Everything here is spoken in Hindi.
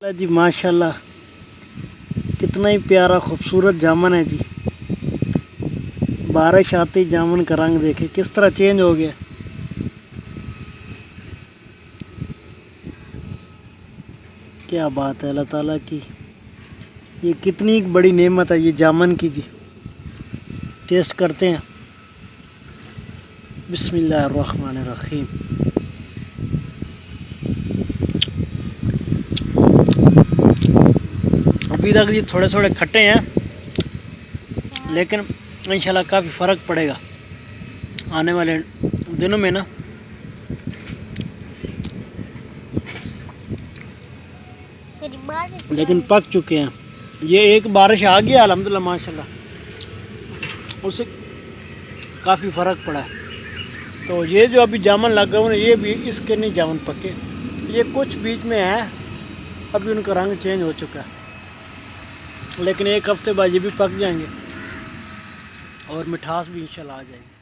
जी माशाल्लाह, कितना ही प्यारा खूबसूरत जामुन है जी। बारिश आती जामुन का रंग देखे किस तरह चेंज हो गया। क्या बात है, अल्लाह ताला की ये कितनी बड़ी नेमत है ये जामुन की जी। टेस्ट करते हैं। बिस्मिल्लाहिर्रहमानिर्रहीम। अभी तक ये थोड़े थोड़े खट्टे हैं, लेकिन इंशाल्लाह काफ़ी फ़र्क पड़ेगा आने वाले दिनों में ना। लेकिन पक चुके हैं। ये एक बारिश आ गया अल्हम्दुलिल्लाह माशाल्लाह, उससे काफ़ी फ़र्क पड़ा है। तो ये जो अभी जामुन लगा हुआ है, ये भी इसके नहीं जामुन पके, ये कुछ बीच में है, अभी उनका रंग चेंज हो चुका है। लेकिन एक हफ्ते बाद ये भी पक जाएंगे और मिठास भी इंशाल्लाह आ जाएगी।